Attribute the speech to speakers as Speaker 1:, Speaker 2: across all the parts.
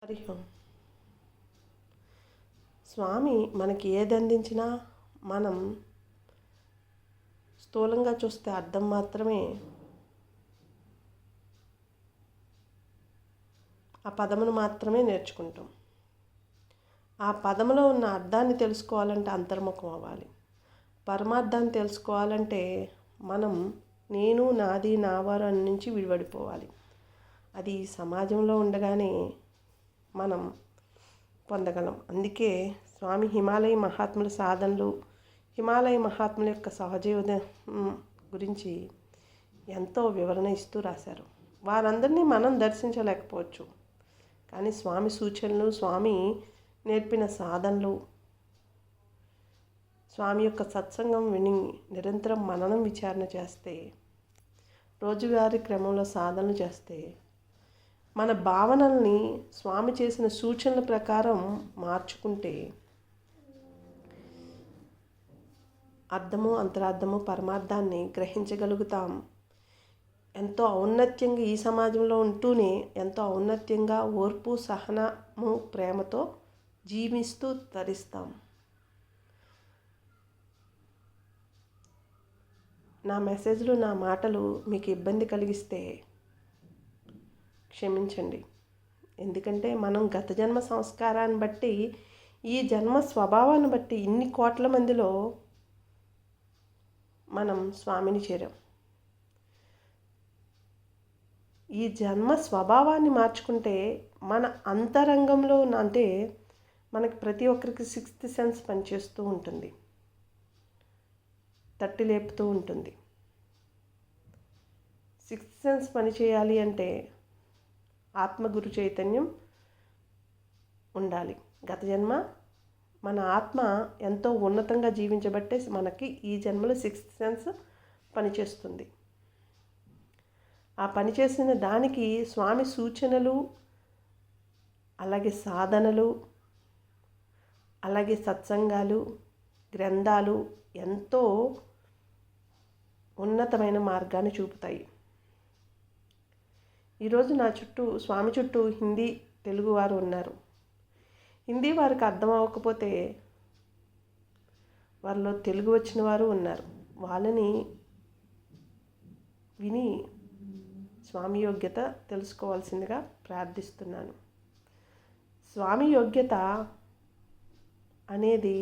Speaker 1: హరి ఓం. స్వామి మనకి ఏది అందించినా మనం స్థూలంగా చూస్తే అర్థం మాత్రమే ఆ పదమును మాత్రమే నేర్చుకుంటాం. ఆ పదములో ఉన్న అర్థాన్ని తెలుసుకోవాలంటే అంతర్ముఖం అవ్వాలి. పరమార్థాన్ని తెలుసుకోవాలంటే మనం నేను నాది నావారు అని నుంచి విడిపడిపోవాలి. అది సమాజంలో ఉండగానే మనం పొందగలం. అందుకే స్వామి హిమాలయ మహాత్ముల సాధనలు, హిమాలయ మహాత్ముల యొక్క సహజీవనం గురించి ఎంతో వివరణ ఇస్తూ రాశారు. వారందరినీ మనం దర్శించలేకపోవచ్చు, కానీ స్వామి సూచనలు, స్వామి నేర్పిన సాధనలు, స్వామి యొక్క సత్సంగం విని నిరంతరం మననం విచారణ చేస్తే, రోజువారీ క్రమంలో సాధనలు చేస్తే మన భావనల్ని స్వామి చేసిన సూచనల ప్రకారం మార్చుకుంటే అర్థము, అంతరార్థము, పరమార్థాన్ని గ్రహించగలుగుతాం. ఎంతో ఔన్నత్యంగా ఈ సమాజంలో ఉంటూనే ఎంతో ఔన్నత్యంగా ఓర్పు, సహనము, ప్రేమతో జీవిస్తూ తరిస్తాం. నా మెసేజ్లు, నా మాటలు మీకు ఇబ్బంది కలిగిస్తే క్షమించండి. ఎందుకంటే మనం గత జన్మ సంస్కారాన్ని బట్టి, ఈ జన్మ స్వభావాన్ని బట్టి ఇన్ని కోట్ల మందిలో మనం స్వామిని చేరాం. ఈ జన్మ స్వభావాన్ని మార్చుకుంటే మన అంతరంగంలో అంటే మనకి ప్రతి ఒక్కరికి సిక్స్త్ సెన్స్ పనిచేస్తూ ఉంటుంది, తట్టి లేపుతూ ఉంటుంది. సిక్స్త్ సెన్స్ పనిచేయాలి అంటే ఆత్మగురు చైతన్యం ఉండాలి. గత జన్మ మన ఆత్మ ఎంతో ఉన్నతంగా జీవించబట్టే మనకి ఈ జన్మలో సిక్స్త్ సెన్స్ పనిచేస్తుంది. ఆ పనిచేసిన దానికి స్వామి సూచనలు, అలాగే సాధనలు, అలాగే సత్సంగాలు, గ్రంథాలు ఎంతో ఉన్నతమైన మార్గాన్ని చూపుతాయి. ఈరోజు నా చుట్టూ, స్వామి చుట్టూ హిందీ, తెలుగు వారు ఉన్నారు. హిందీ వారికి అర్థం అవ్వకపోతే వారిలో తెలుగు వచ్చిన వారు ఉన్నారు. వాళ్ళని విని స్వామి యోగ్యత తెలుసుకోవాల్సిందిగా ప్రార్థిస్తున్నాను. స్వామి యోగ్యత అనేది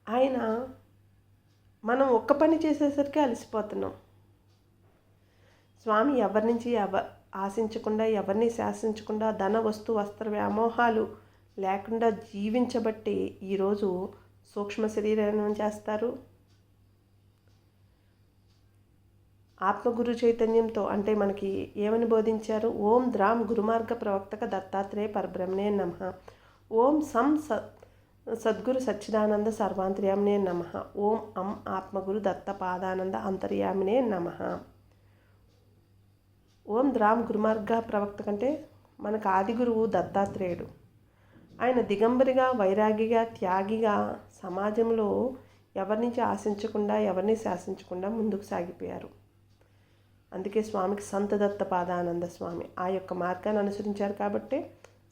Speaker 1: ఆయన మనం ఒక్క పని చేసేసరికి అలసిపోతున్నాం. స్వామి ఎవరి నుంచి ఆశించకుండా, ఎవరిని శాసించకుండా, ధన వస్తు వస్త్ర వ్యామోహాలు లేకుండా జీవించబట్టి ఈరోజు సూక్ష్మ శరీరం చేస్తారు. ఆత్మగురు చైతన్యంతో అంటే మనకి ఏమని బోధించారు? ఓం ద్రాం గురుమార్గ ప్రవక్తక దత్తాత్రేయ పరబ్రహ్మణే నమః. ఓం సం సద్గురు సచ్చిదానంద సర్వాంతర్యామినే నమః. ఓం అం ఆత్మగురు దత్త పాదానంద అంతర్యామినే నమః. ఓం ద్రామ్ గురుమార్గ ప్రవక్త కంటే మనకు ఆది గురువు దత్తాత్రేయుడు. ఆయన దిగంబరిగా, వైరాగిగా, త్యాగిగా సమాజంలో ఎవరి నుంచి ఆశించకుండా, ఎవరిని శాసించకుండా ముందుకు సాగిపోయారు. అందుకే స్వామికి సంత దత్త పాదానంద స్వామి ఆ యొక్క మార్గాన్ని అనుసరించారు. కాబట్టి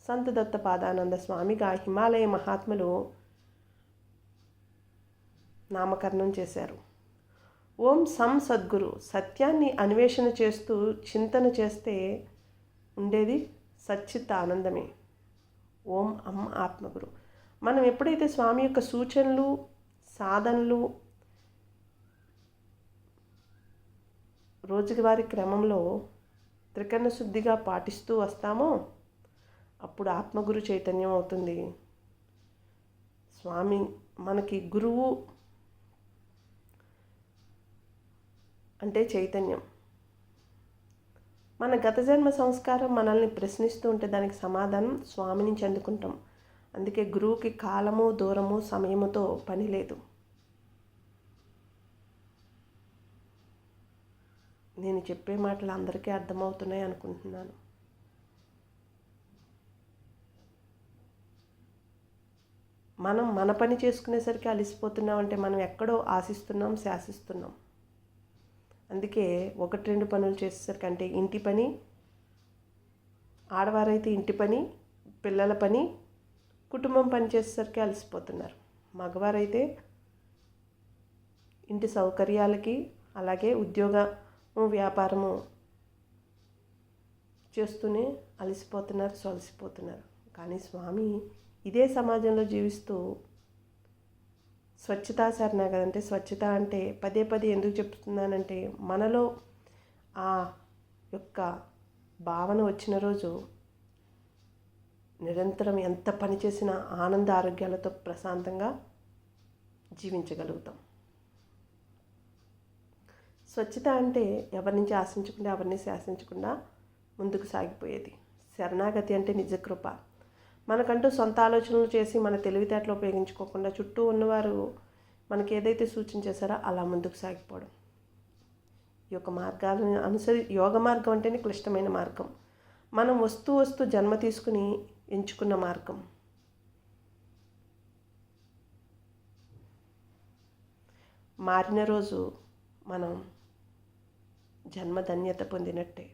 Speaker 1: సంత దత్త పాదానంద స్వామిగా హిమాలయ మహాత్ములు నామకరణం చేశారు. ఓం సం సద్గురు, సత్యాన్ని అన్వేషణ చేస్తూ చింతన చేస్తే ఉండేది సచ్చిత్ ఆనందమే. ఓం అం ఆత్మగురు. మనం ఎప్పుడైతే స్వామి యొక్క సూచనలు, సాధనలు రోజువారీ క్రమంలో త్రికరణ శుద్ధిగా పాటిస్తూ వస్తామో అప్పుడు ఆత్మగురు చైతన్యం అవుతుంది. స్వామి మనకి గురువు అంటే చైతన్యం. మన గత జన్మ సంస్కారం మనల్ని ప్రశ్నిస్తూ ఉంటే దానికి సమాధానం స్వామి నుంచి అందుకుంటాం. అందుకే గురువుకి కాలము, దూరము, సమయముతో పని లేదు. నేను చెప్పే మాటలు అందరికీ అర్థమవుతున్నాయి అనుకుంటున్నాను. మనం మన పని చేసుకునేసరికి అలసిపోతున్నాం అంటే మనం ఎక్కడో ఆశిస్తున్నాం, శాసిస్తున్నాం. అందుకే 1-2 పనులు చేసేసరికి అంటే ఇంటి పని, ఆడవారైతే ఇంటి పని, పిల్లల పని, కుటుంబం పని చేసేసరికి అలసిపోతున్నారు. మగవారైతే ఇంటి సౌకర్యాలకి, అలాగే ఉద్యోగము, వ్యాపారము చేస్తూనే అలసిపోతున్నారు, సొలసిపోతున్నారు. కానీ స్వామి ఇదే సమాజంలో జీవిస్తూ స్వచ్ఛతా శరణాగతి అంటే, స్వచ్ఛత అంటే పదే పదే ఎందుకు చెప్తున్నానంటే, మనలో ఆ యొక్క భావన వచ్చిన రోజు నిరంతరం ఎంత పని చేసినా ఆనంద ఆరోగ్యాలతో ప్రశాంతంగా జీవించగలుగుతాం. స్వచ్ఛత అంటే ఎవరి నుంచి ఆశించకుండా, ఎవరిని శాసించకుండా ముందుకు సాగిపోయేది. శరణాగతి అంటే నిజకృప. మనకంటూ సొంత ఆలోచనలు చేసి మన తెలివితేటలు ఉపయోగించుకోకుండా చుట్టూ ఉన్నవారు మనకి ఏదైతే సూచించేశారో అలా ముందుకు సాగిపోవడం. ఈ యొక్క మార్గాలను యోగ మార్గం అంటేనే క్లిష్టమైన మార్గం. మనం వస్తూ జన్మ తీసుకుని ఎంచుకున్న మార్గం. మారిన రోజు మనం జన్మధన్యత పొందినట్టే.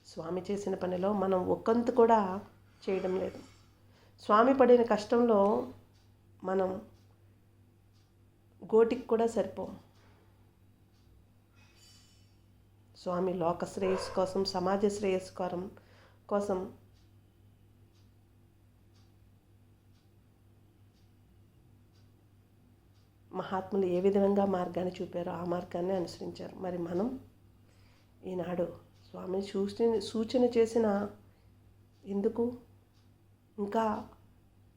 Speaker 1: స్వామి చేసిన పనిలో మనం ఒకంతు కూడా చేయడం లేదు. స్వామి పడిన కష్టంలో మనం గోటికి కూడా సరిపోం. స్వామి లోక శ్రేయస్సు కోసం, సమాజ శ్రేయస్సు కోసం మహాత్ములు ఏ విధంగా మార్గాన్ని చూపారో ఆ మార్గాన్ని అనుసరించారు. మరి మనం ఈనాడు స్వామి సూచన చేసిన ఎందుకు ఇంకా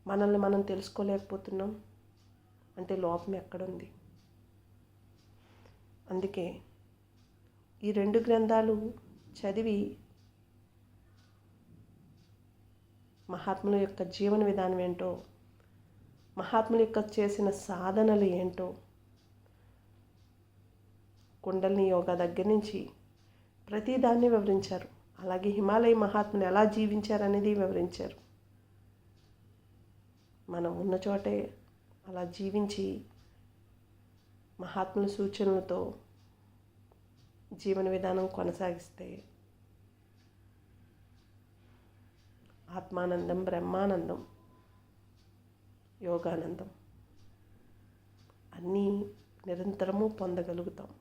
Speaker 1: మనల్ని మనం తెలుసుకోలేకపోతున్నాం అంటే లోపం ఎక్కడుంది? అందుకే ఈ 2 గ్రంథాలు చదివి మహాత్ముల యొక్క జీవన విధానం ఏంటో, మహాత్ముల యొక్క చేసిన సాధనలు ఏంటో, కుండలిని యోగా దగ్గర నుంచి ప్రతిదాన్ని వివరించారు. అలాగే హిమాలయ మహాత్ములు ఎలా జీవించారనేది వివరించారు. మనం ఉన్న చోటే అలా జీవించి మహాత్ముల సూచనలతో జీవన విధానం కొనసాగిస్తే ఆత్మానందం, బ్రహ్మానందం, యోగానందం అన్నీ నిరంతరము పొందగలుగుతాం.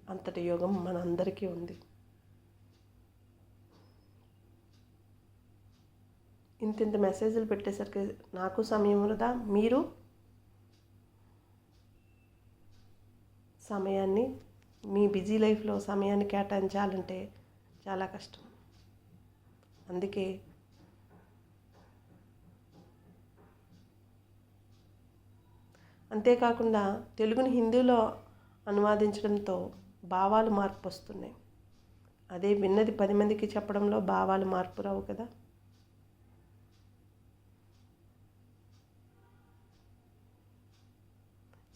Speaker 1: అంతటి యోగం మనందరికీ ఉంది. ఇంత మెసేజ్లు పెట్టేసరికి నాకు సమయం వృధా. మీరు సమయాన్ని, మీ బిజీ లైఫ్లో సమయాన్ని కేటాయించాలంటే చాలా కష్టం. అందుకే అంతేకాకుండా తెలుగుని హిందీలో అనువాదించడంతో భావాలు మార్పు వస్తున్నాయి. అదే విన్నది 10 మందికి చెప్పడంలో భావాలు మార్పు రావు కదా.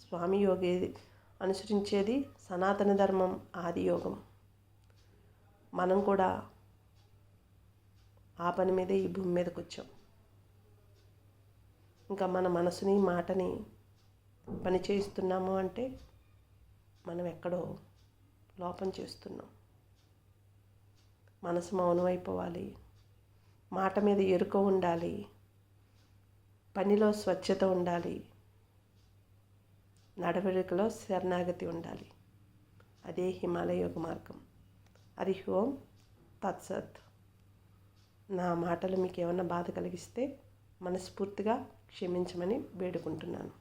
Speaker 1: స్వామి యోగి అనుసరించేది సనాతన ధర్మం, ఆది యోగం. మనం కూడా ఆ పని మీదే ఈ భూమి మీదకి వచ్చాం. ఇంకా మన మనసుని, మాటని పని చేయిస్తున్నాము అంటే మనం ఎక్కడో లోపం చేస్తున్నాం. మనసు మౌనం అయిపోవాలి, మాట మీద ఎరుక ఉండాలి, పనిలో స్వచ్ఛత ఉండాలి, నడవడికలో శరణాగతి ఉండాలి. అదే హిమాలయ యోగ మార్గం. హరి ఓం తత్సత్. నా మాటలు మీకు ఏమన్నా బాధ కలిగిస్తే మనస్ఫూర్తిగా క్షమించమని వేడుకుంటున్నాను.